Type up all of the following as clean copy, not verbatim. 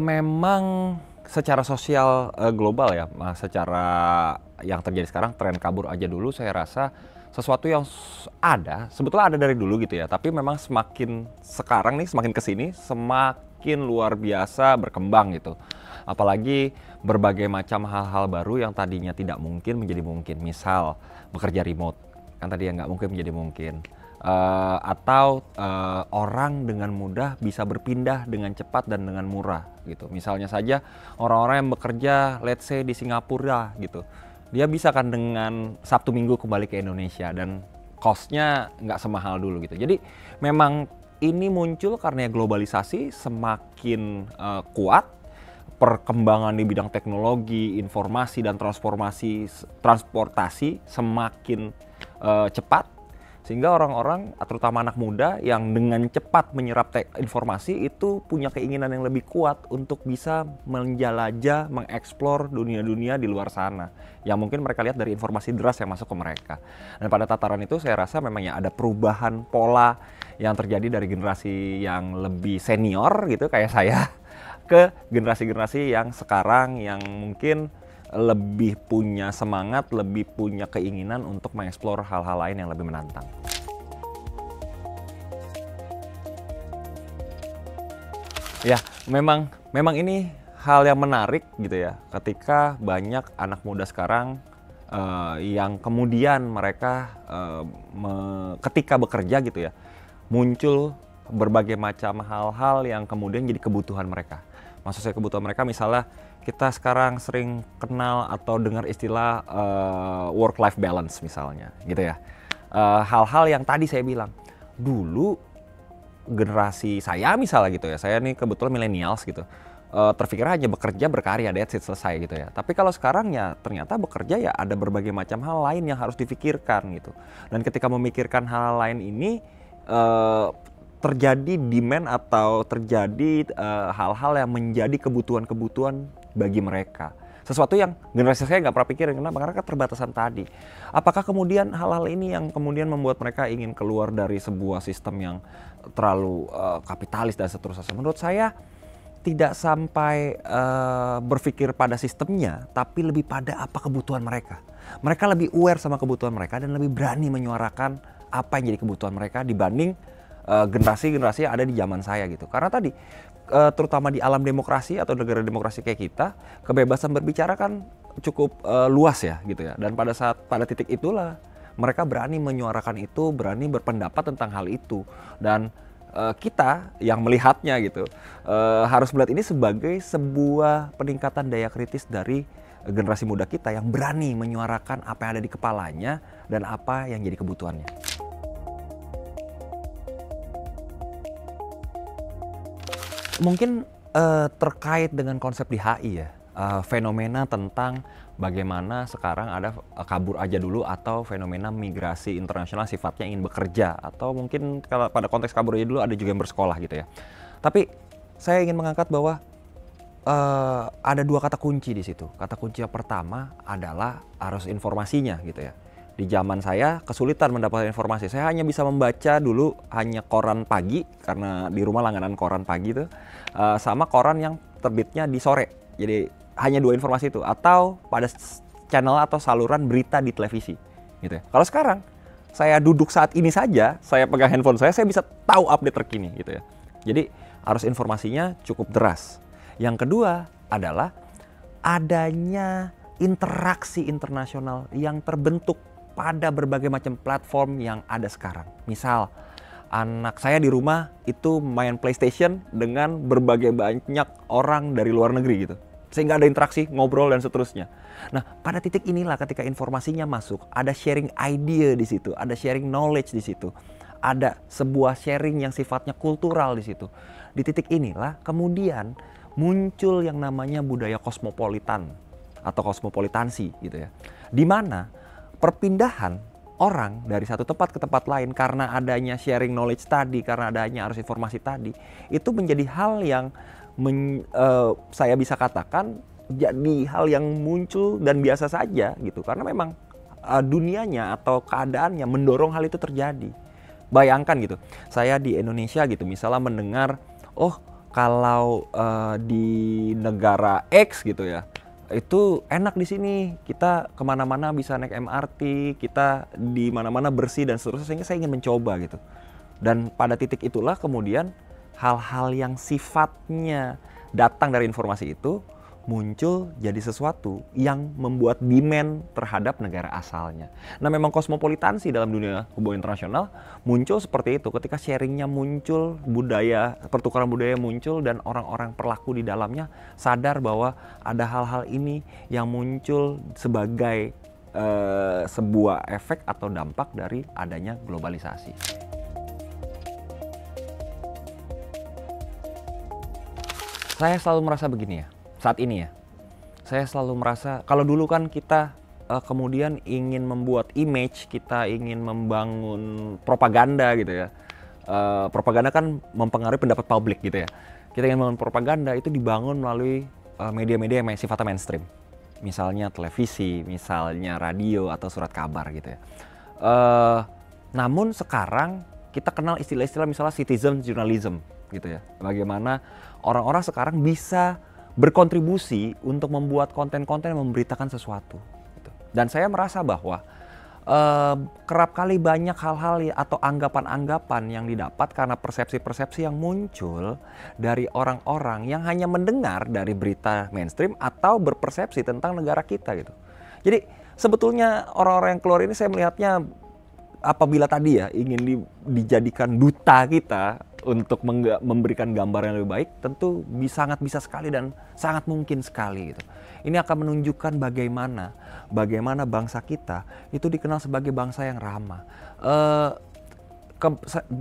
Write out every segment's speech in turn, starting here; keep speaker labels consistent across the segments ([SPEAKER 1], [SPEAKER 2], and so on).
[SPEAKER 1] Memang secara sosial, global ya, secara yang terjadi sekarang tren kabur aja dulu saya rasa sesuatu yang ada, sebetulnya ada dari dulu gitu ya, tapi memang semakin sekarang nih, semakin kesini semakin luar biasa berkembang gitu. Apalagi berbagai macam hal-hal baru yang tadinya tidak mungkin menjadi mungkin. Misal bekerja remote, kan tadi yang nggak mungkin menjadi mungkin. Atau orang dengan mudah bisa berpindah dengan cepat dan dengan murah gitu. Misalnya saja orang-orang yang bekerja let's say di Singapura gitu, dia bisa kan dengan Sabtu Minggu kembali ke Indonesia dan cost-nya nggak semahal dulu gitu. Jadi memang ini muncul karena globalisasi semakin kuat, perkembangan di bidang teknologi, informasi dan transportasi semakin cepat, sehingga orang-orang, terutama anak muda yang dengan cepat menyerap informasi itu punya keinginan yang lebih kuat untuk bisa menjelajah, mengeksplor dunia-dunia di luar sana yang mungkin mereka lihat dari informasi deras yang masuk ke mereka. Dan pada tataran itu saya rasa memang ya ada perubahan pola yang terjadi dari generasi yang lebih senior gitu kayak saya ke generasi-generasi yang sekarang yang mungkin lebih punya semangat, lebih punya keinginan untuk mengeksplor hal-hal lain yang lebih menantang. Ya, memang ini hal yang menarik gitu ya, ketika banyak anak muda sekarang yang kemudian mereka ketika bekerja gitu ya, muncul berbagai macam hal-hal yang kemudian jadi kebutuhan mereka. Maksud saya kebutuhan mereka misalnya kita sekarang sering kenal atau dengar istilah work-life balance misalnya gitu ya. Hal-hal yang tadi saya bilang, dulu generasi saya misalnya gitu ya, saya nih kebetulan millennials gitu, terpikir hanya bekerja berkarya, that's it, selesai gitu ya. Tapi kalau sekarang ya ternyata bekerja ya ada berbagai macam hal lain yang harus difikirkan gitu. Dan ketika memikirkan hal lain ini, terjadi demand atau terjadi hal-hal yang menjadi kebutuhan-kebutuhan bagi mereka. Sesuatu yang generasi saya nggak pernah pikirin. Kenapa? Karena keterbatasan tadi. Apakah kemudian hal-hal ini yang kemudian membuat mereka ingin keluar dari sebuah sistem yang terlalu kapitalis dan seterusnya? Menurut saya tidak sampai berpikir pada sistemnya, tapi lebih pada apa kebutuhan mereka. Mereka lebih aware sama kebutuhan mereka dan lebih berani menyuarakan apa yang jadi kebutuhan mereka dibanding generasi-generasi yang ada di zaman saya gitu. Karena tadi terutama di alam demokrasi atau negara demokrasi kayak kita, kebebasan berbicara kan cukup luas ya gitu ya. Dan pada titik itulah mereka berani menyuarakan itu, berani berpendapat tentang hal itu. Dan kita yang melihatnya gitu harus melihat ini sebagai sebuah peningkatan daya kritis dari generasi muda kita yang berani menyuarakan apa yang ada di kepalanya dan apa yang jadi kebutuhannya. Mungkin terkait dengan konsep di HI ya, fenomena tentang bagaimana sekarang ada kabur aja dulu atau fenomena migrasi internasional sifatnya ingin bekerja, atau mungkin kalau pada konteks kabur aja dulu ada juga yang bersekolah gitu ya. Tapi saya ingin mengangkat bahwa ada dua kata kunci di situ. Kata kunci yang pertama adalah arus informasinya gitu ya. Di zaman saya kesulitan mendapatkan informasi. Saya hanya bisa membaca dulu hanya koran pagi karena di rumah langganan koran pagi tuh, sama koran yang terbitnya di sore. Jadi hanya dua informasi itu, atau pada channel atau saluran berita di televisi gitu ya. Kalau sekarang saya duduk saat ini saja, saya pegang handphone saya bisa tahu update terkini gitu ya. Jadi arus informasinya cukup deras. Yang kedua adalah adanya interaksi internasional yang terbentuk pada berbagai macam platform yang ada sekarang. Misal, anak saya di rumah itu main PlayStation dengan berbagai banyak orang dari luar negeri gitu. Sehingga ada interaksi, ngobrol dan seterusnya. Nah, pada titik inilah ketika informasinya masuk, ada sharing idea di situ, ada sharing knowledge di situ. Ada sebuah sharing yang sifatnya kultural di situ. Di titik inilah kemudian muncul yang namanya budaya kosmopolitan atau kosmopolitansi gitu ya. Di mana perpindahan orang dari satu tempat ke tempat lain karena adanya sharing knowledge tadi, karena adanya arus informasi tadi, itu menjadi hal yang saya bisa katakan jadi hal yang muncul dan biasa saja gitu. Karena memang dunianya atau keadaannya mendorong hal itu terjadi. Bayangkan gitu, saya di Indonesia gitu, misalnya mendengar, oh kalau di negara X gitu ya, itu enak di sini, kita kemana-mana bisa naik MRT, kita di mana-mana bersih dan seterusnya, sehingga saya ingin mencoba gitu. Dan pada titik itulah kemudian hal-hal yang sifatnya datang dari informasi itu muncul jadi sesuatu yang membuat demand terhadap negara asalnya. Nah, memang kosmopolitansi dalam dunia hubungan internasional muncul seperti itu ketika sharingnya muncul, budaya, pertukaran budaya muncul, dan orang-orang perlaku di dalamnya sadar bahwa ada hal-hal ini yang muncul sebagai sebuah efek atau dampak dari adanya globalisasi. Saya selalu merasa begini ya, saat ini ya, saya selalu merasa kalau dulu kan kita kemudian ingin membuat image, kita ingin membangun propaganda gitu ya. Propaganda kan mempengaruhi pendapat publik gitu ya. Kita ingin membangun propaganda itu dibangun melalui media-media yang sifatnya mainstream. Misalnya televisi, misalnya radio atau surat kabar gitu ya. Namun sekarang kita kenal istilah-istilah misalnya citizen journalism gitu ya. Bagaimana orang-orang sekarang bisa berkontribusi untuk membuat konten-konten yang memberitakan sesuatu gitu. Dan saya merasa bahwa kerap kali banyak hal-hal atau anggapan-anggapan yang didapat karena persepsi-persepsi yang muncul dari orang-orang yang hanya mendengar dari berita mainstream atau berpersepsi tentang negara kita gitu. Jadi sebetulnya orang-orang yang keluar ini saya melihatnya apabila tadi ya ingin dijadikan duta kita untuk memberikan gambar yang lebih baik, tentu sangat bisa sekali dan sangat mungkin sekali gitu. Ini akan menunjukkan bagaimana bangsa kita itu dikenal sebagai bangsa yang ramah.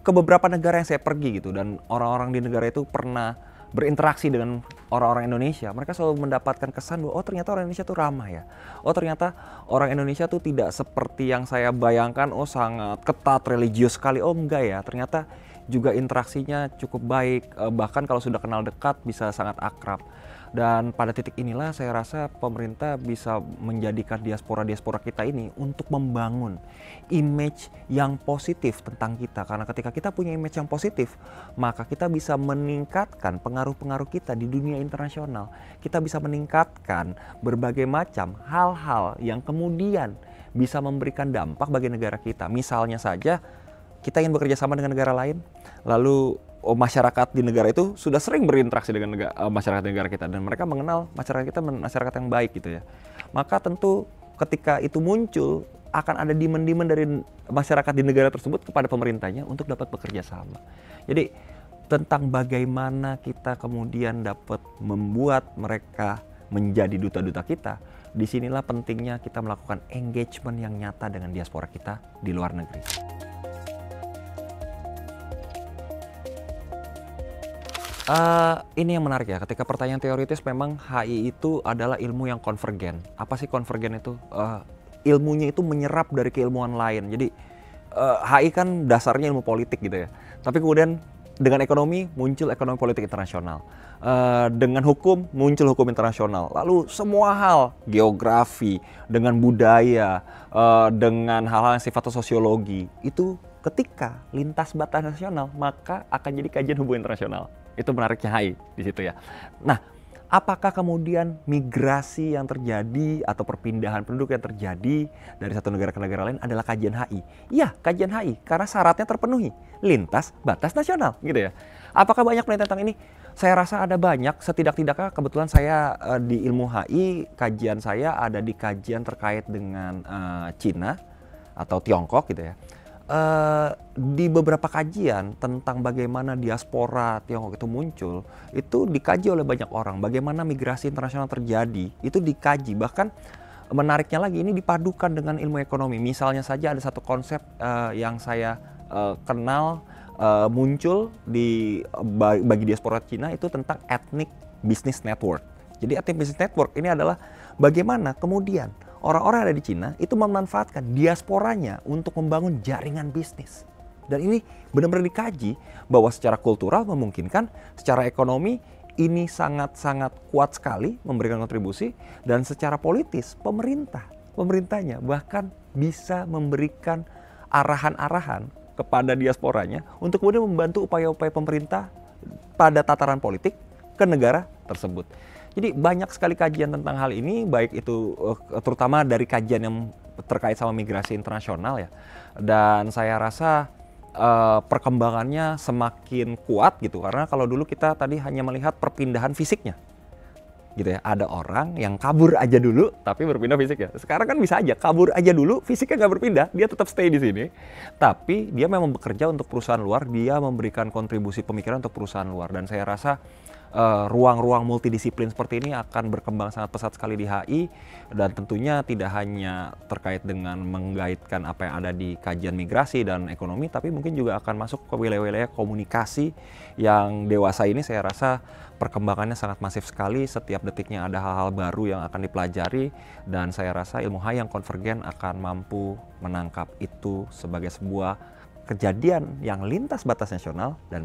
[SPEAKER 1] Ke beberapa negara yang saya pergi gitu, dan orang-orang di negara itu pernah berinteraksi dengan orang-orang Indonesia, mereka selalu mendapatkan kesan bahwa oh ternyata orang Indonesia tuh ramah ya. Oh ternyata orang Indonesia tuh tidak seperti yang saya bayangkan, oh sangat ketat, religius sekali. Oh enggak ya, ternyata juga interaksinya cukup baik, bahkan kalau sudah kenal dekat bisa sangat akrab. Dan pada titik inilah saya rasa pemerintah bisa menjadikan diaspora-diaspora kita ini untuk membangun image yang positif tentang kita. Karena ketika kita punya image yang positif, maka kita bisa meningkatkan pengaruh-pengaruh kita di dunia internasional. Kita bisa meningkatkan berbagai macam hal-hal yang kemudian bisa memberikan dampak bagi negara kita. Misalnya saja kita ingin bekerja sama dengan negara lain, lalu masyarakat di negara itu sudah sering berinteraksi dengan masyarakat di negara kita, dan mereka mengenal masyarakat kita masyarakat yang baik gitu ya. Maka tentu ketika itu muncul akan ada demand-demand dari masyarakat di negara tersebut kepada pemerintahnya untuk dapat bekerja sama. Jadi tentang bagaimana kita kemudian dapat membuat mereka menjadi duta-duta kita, disinilah pentingnya kita melakukan engagement yang nyata dengan diaspora kita di luar negeri. Ini yang menarik ya, ketika pertanyaan teoritis memang HI itu adalah ilmu yang konvergen. Apa sih konvergen itu? Ilmunya itu menyerap dari keilmuan lain. Jadi HI kan dasarnya ilmu politik gitu ya. Tapi kemudian dengan ekonomi muncul ekonomi politik internasional. Dengan hukum muncul hukum internasional. Lalu semua hal, geografi, dengan budaya, dengan hal-hal yang sifatnya sosiologi, itu ketika lintas batas nasional maka akan jadi kajian hubungan internasional. Itu menariknya HI di situ ya. Nah, apakah kemudian migrasi yang terjadi atau perpindahan penduduk yang terjadi dari satu negara ke negara lain adalah kajian HI? Iya, kajian HI karena syaratnya terpenuhi, lintas batas nasional gitu ya. Apakah banyak penelitian tentang ini? Saya rasa ada banyak, setidak-tidaknya kebetulan saya di ilmu HI, kajian saya ada di kajian terkait dengan Cina atau Tiongkok gitu ya. Di beberapa kajian tentang bagaimana diaspora Tiongkok itu muncul, itu dikaji oleh banyak orang. Bagaimana migrasi internasional terjadi, itu dikaji. Bahkan menariknya lagi, ini dipadukan dengan ilmu ekonomi. Misalnya saja ada satu konsep yang saya kenal muncul bagi diaspora Cina, itu tentang ethnic business network. Jadi ethnic business network ini adalah bagaimana kemudian orang-orang yang ada di Cina itu memanfaatkan diasporanya untuk membangun jaringan bisnis. Dan ini benar-benar dikaji bahwa secara kultural memungkinkan, secara ekonomi ini sangat-sangat kuat sekali memberikan kontribusi, dan secara politis pemerintahnya bahkan bisa memberikan arahan-arahan kepada diasporanya untuk kemudian membantu upaya-upaya pemerintah pada tataran politik ke negara tersebut. Jadi banyak sekali kajian tentang hal ini, baik itu terutama dari kajian yang terkait sama migrasi internasional ya. Dan saya rasa perkembangannya semakin kuat gitu, karena kalau dulu kita tadi hanya melihat perpindahan fisiknya gitu ya, ada orang yang kabur aja dulu tapi berpindah fisik ya. Sekarang kan bisa aja kabur aja dulu, fisiknya nggak berpindah, dia tetap stay di sini, tapi dia memang bekerja untuk perusahaan luar, dia memberikan kontribusi pemikiran untuk perusahaan luar. Dan saya rasa ruang-ruang multidisiplin seperti ini akan berkembang sangat pesat sekali di HI, dan tentunya tidak hanya terkait dengan menggaitkan apa yang ada di kajian migrasi dan ekonomi, tapi mungkin juga akan masuk ke wilayah-wilayah komunikasi yang dewasa ini. Saya rasa perkembangannya sangat masif sekali, setiap detiknya ada hal-hal baru yang akan dipelajari, dan saya rasa ilmu HI yang konvergen akan mampu menangkap itu sebagai sebuah kejadian yang lintas batas nasional dan